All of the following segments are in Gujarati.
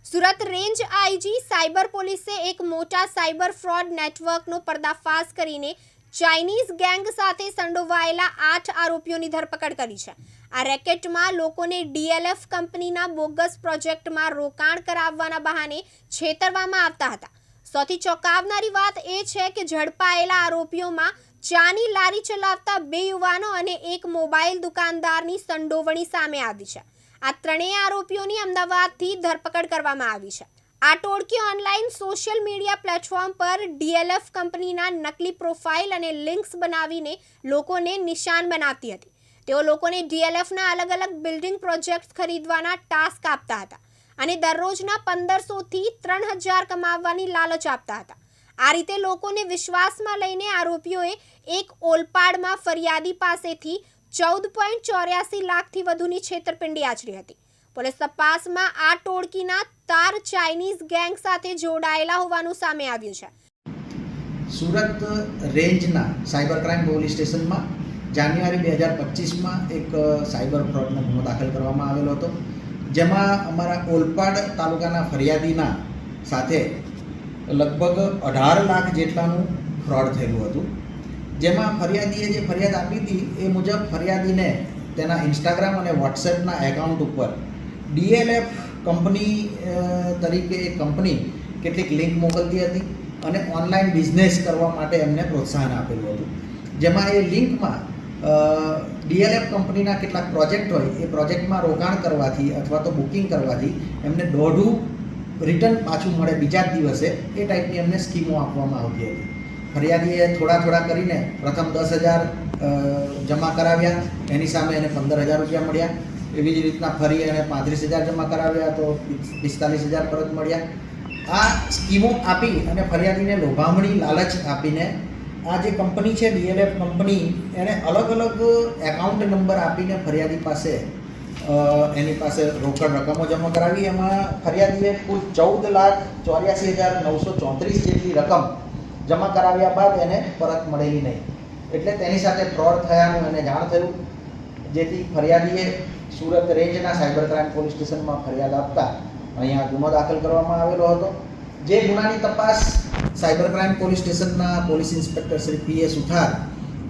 સુરત રેન્જ આઈજી સાયબર પોલીસે એક મોટા સાયબર ફ્રોડ નેટવર્કનો પર્દાફાશ કરીને ચાઇનીઝ ગેંગ સાથે સંડોવાયેલા 8 આરોપીઓની ધરપકડ કરી છે. આ રેકેટમાં લોકોને ડીએલએફ કંપનીના બોગસ પ્રોજેક્ટમાં રોકાણ કરાવવાના બહાને છેતરવામાં આવતા હતા. સૌથી ચોંકાવનારી વાત એ છે કે ઝડપાયેલા આરોપીઓમાં ચાની લારી ચલાવતા 2 યુવાનો અને એક મોબાઈલ દુકાનદારની સંડોવણી સામે આવી છે. આ ત્રણેય આરોપીઓની અમદાવાદથી ધરપકડ કરવામાં આવી છે. આ ટોળકી ઓનલાઈન સોશિયલ મીડિયા પ્લેટફોર્મ પર ડીએલએફ કંપનીના નકલી પ્રોફાઇલ અને લિંક્સ બનાવીને લોકોને નિશાન બનાવતી હતી. તેઓ લોકોને ડીએલએફના અલગ અલગ બિલ્ડિંગ પ્રોજેક્ટ ખરીદવાના ટાસ્ક આપતા હતા અને દરરોજના 1500 થી 3000 કમાવવાની લાલચ આપતા હતા. આ રીતે લોકોને વિશ્વાસમાં લઈને આરોપીઓએ એક ઓલપાડમાં ફરિયાદી પાસેથી 14.84 લાખથી વધુની છેતરપિંડી આચરી હતી. પોલીસ તપાસમાં આ ટોળકીના તાર ચાઇનીઝ ગેંગ સાથે જોડાયેલા હોવાનું સામે આવ્યું છે. સુરત રેન્જના સાયબર ક્રાઇમ પોલીસ સ્ટેશનમાં જાન્યુઆરી 2025માં એક સાયબર ફ્રોડનો ગુનો દાખલ કરવામાં આવેલો હતો, જેમાં અમારા ઓલપાડ તાલુકાના ફરિયાદીના સાથે લગભગ 18 લાખ જેટલાનું ફ્રોડ થયેલું હતું. જેમાં ફરિયાદીએ જે ફરિયાદ આપી હતી એ મુજબ ફરિયાદીને તેના ઇન્સ્ટાગ્રામ અને વોટ્સએપના એકાઉન્ટ ઉપર ડીએલએફ કંપની તરીકે એ કંપની કેટલીક લિંક મોકલતી હતી અને ઓનલાઈન બિઝનેસ કરવા માટે એમને પ્રોત્સાહન આપેલું હતું. જેમાં એ લિંકમાં ડીએલએફ કંપનીના કેટલાક પ્રોજેક્ટ હોય એ પ્રોજેક્ટમાં રોકાણ કરવાથી અથવા તો બુકિંગ કરવાથી એમને દોઢું રિટર્ન પાછું મળે બીજા જ દિવસે, એ ટાઈપની એમને સ્કીમો આપવામાં આવતી હતી. ફરિયાદીએ થોડા કરીને પ્રથમ 10,000 જમા કરાવ્યા, એની સામે એને 15,000 રૂપિયા મળ્યા. એવી જ રીતના ફરી એને 35,000 જમા કરાવ્યા તો 45,000 પરત મળ્યા. આ સ્કીમો આપી અને ફરિયાદીને લોભામણી લાલચ આપીને આ જે કંપની છે ડીએલએફ કંપની, એણે અલગ અલગ એકાઉન્ટ નંબર આપીને ફરિયાદી પાસે એની પાસે રોકડ રકમો જમા કરાવી. એમાં ફરિયાદીએ કુલ 14,84,934 જેટલી રકમ જમા કરાવ્યા બાદ એને પરત મળેલી નહીં. એટલે તેની સાથે ફ્રોડ થયાનું એને જાણ થયું, જેથી ફરિયાદીએ સુરત રેન્જના સાયબર ક્રાઇમ પોલીસ સ્ટેશનમાં ફરિયાદ આપતા અહીંયા ગુનો દાખલ કરવામાં આવેલો હતો. જે ગુનાની તપાસ સાયબર ક્રાઇમ પોલીસ સ્ટેશનના પોલીસ ઇન્સ્પેક્ટર શ્રી પીએ સુથાર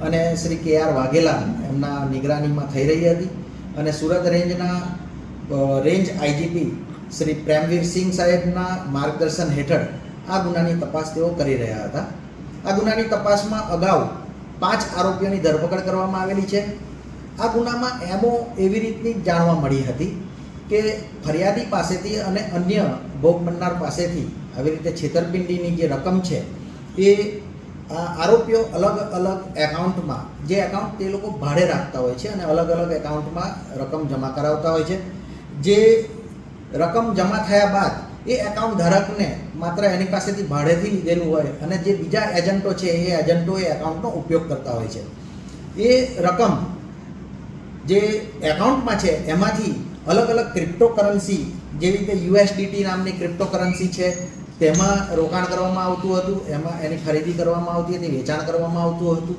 અને શ્રી કે.આર. વાઘેલા એમના નિગરાનીમાં થઈ રહી હતી અને સુરત રેન્જના રેન્જ આઈજીપી શ્રી પ્રેમવીરસિંહ સાહેબના માર્ગદર્શન હેઠળ આ ગુનાની તપાસ તેઓ કરી રહ્યા હતા. આ ગુનાની તપાસમાં અગાઉ 5 આરોપીઓની ધરપકડ કરવામાં આવેલી છે. આ ગુનામાં એમો એવી રીતની જાણવા મળી હતી કે ફરિયાદી પાસેથી અને અન્ય ભોગ બનનાર પાસેથી આવી રીતે છેતરપિંડીની જે રકમ છે એ આરોપીઓ અલગ અલગ એકાઉન્ટમાં, જે એકાઉન્ટ તે લોકો ભાડે રાખતા હોય છે અને અલગ અલગ એકાઉન્ટમાં રકમ જમા કરાવતા હોય છે. જે રકમ જમા થયા બાદ એ એકાઉન્ટ ધારકને માત્ર એની પાસેથી ભાડેથી લીધેલું હોય અને જે બીજા એજન્ટો છે એ એજન્ટો એ એકાઉન્ટનો ઉપયોગ કરતા હોય છે. એ રકમ જે એકાઉન્ટમાં છે એમાંથી અલગ અલગ ક્રિપ્ટોકરન્સી, જેવી રીતે યુએસડીટી નામની ક્રિપ્ટોકરન્સી છે, તેમાં રોકાણ કરવામાં આવતું હતું. એમાં એની ખરીદી કરવામાં આવતી હતી, વેચાણ કરવામાં આવતું હતું.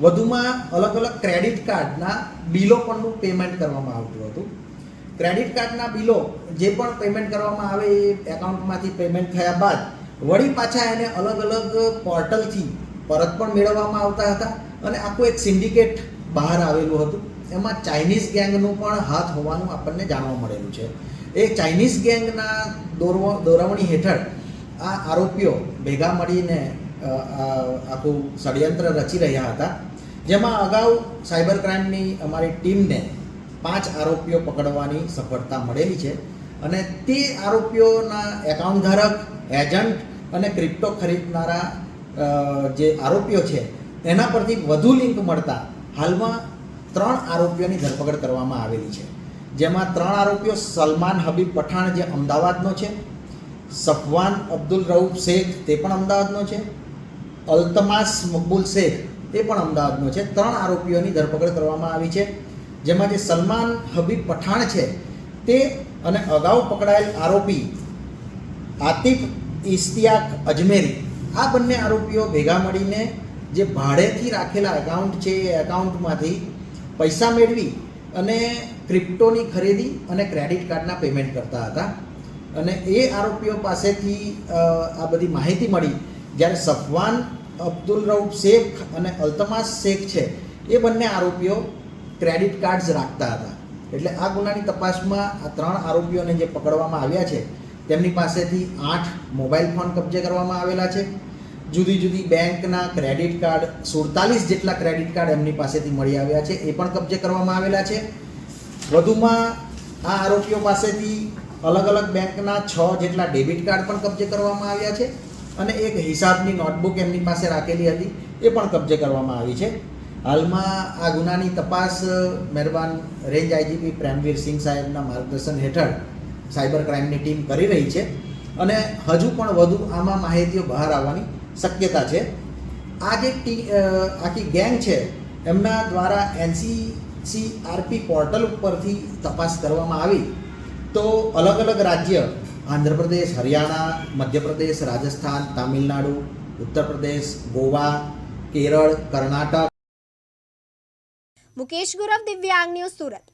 વધુમાં અલગ અલગ ક્રેડિટ કાર્ડના બિલો પરનું પેમેન્ટ કરવામાં આવતું હતું. ક્રેડિટ કાર્ડના બિલો જે પણ પેમેન્ટ કરવામાં આવે એ એકાઉન્ટમાંથી પેમેન્ટ થયા બાદ વળી પાછા એને અલગ અલગ પોર્ટલથી પરત પણ મેળવવામાં આવતા હતા અને આખું એક સિન્ડિકેટ બહાર આવેલું હતું. એમાં ચાઇનીઝ ગેંગનું પણ હાથ હોવાનું આપણને જાણવા મળેલું છે. એ ચાઇનીઝ ગેંગના દોરવણી હેઠળ આ આરોપીઓ ભેગા મળીને આખું ષડયંત્ર રચી રહ્યા હતા. જેમાં અગાઉ સાયબર ક્રાઇમની અમારી ટીમને 5 આરોપીઓ પકડવાની સફળતા મળેલી છે અને તે આરોપીઓના એકાઉન્ટ ધારક, એજન્ટ અને ક્રિપ્ટો ખરીદનારા જે આરોપીઓ છે એના પરથી વધુ લિંક મળતા હાલમાં 3 આરોપીઓની ધરપકડ કરવામાં આવેલી છે. જેમાં 3 આરોપીઓ સલમાન હબીબ પઠાણ જે અમદાવાદનો છે, સફવાન અબ્દુલ રઉફ શેખ તે પણ અમદાવાદનો છે, અલ્તમાસ મકબૂલ શેખ તે પણ અમદાવાદનો છે. 3 આરોપીઓની ધરપકડ કરવામાં આવી છે. જેમાં જે સલમાન હબીબ પઠાણ છે તે અને અગાઉ પકડાયેલ આરોપી આતિફ ઇશ્તિયાક અજમેરી, આ બંને આરોપીઓ ભેગા મળીને જે ભાડેથી રાખેલા એકાઉન્ટ છે એ એકાઉન્ટમાંથી પૈસા મેળવી અને ક્રિપ્ટોની ખરીદી અને ક્રેડિટ કાર્ડના પેમેન્ટ કરતા હતા. અને એ આરોપીઓ પાસેથી આ બધી માહિતી મળી જ્યારે સફવાન અબ્દુલ રઉફ શેખ અને અલ્તમાસ શેખ છે એ બંને આરોપીઓ ક્રેડિટ કાર્ડ્સ રાખતા હતા. એટલે આ ગુનાની તપાસમાં આ 3 આરોપીઓને જે પકડવામાં આવ્યા છે તેમની પાસેથી 8 મોબાઈલ ફોન કબજે કરવામાં આવેલા છે. જુદી જુદી બેંકના ક્રેડિટ કાર્ડ 47 જેટલા ક્રેડિટ કાર્ડ એમની પાસેથી મળી આવ્યા છે, એ પણ કબજે કરવામાં આવેલા છે. વધુમાં આ આરોપીઓ પાસેથી અલગ અલગ બેંકના 6 જેટલા ડેબિટ કાર્ડ પણ કબજે કરવામાં આવ્યા છે અને એક હિસાબની નોટબુક એમની પાસે રાખેલી હતી એ પણ કબજે કરવામાં આવી છે. હાલમાં આ ગુનાની તપાસ મહેરબાન રેન્જ આઈજીપી પ્રેમવીર સિંહ સાહેબના માર્ગદર્શન હેઠળ સાયબર ક્રાઇમની ટીમ કરી રહી છે અને હજુ પણ વધુ આમાં માહિતીઓ બહાર આવવાની શક્યતા છે. આ જે આખી ગેંગ છે એમના દ્વારા NCCRP પોર્ટલ ઉપરથી તપાસ કરવામાં આવી તો અલગ અલગ રાજ્ય આંધ્રપ્રદેશ, હરિયાણા, મધ્યપ્રદેશ, રાજસ્થાન, તામિલનાડુ, ઉત્તર પ્રદેશ, ગોવા, કેરળ, કર્ણાટક. મુકેશ ગુરવ, દિવ્યાંગ ન્યૂઝ, સુરત.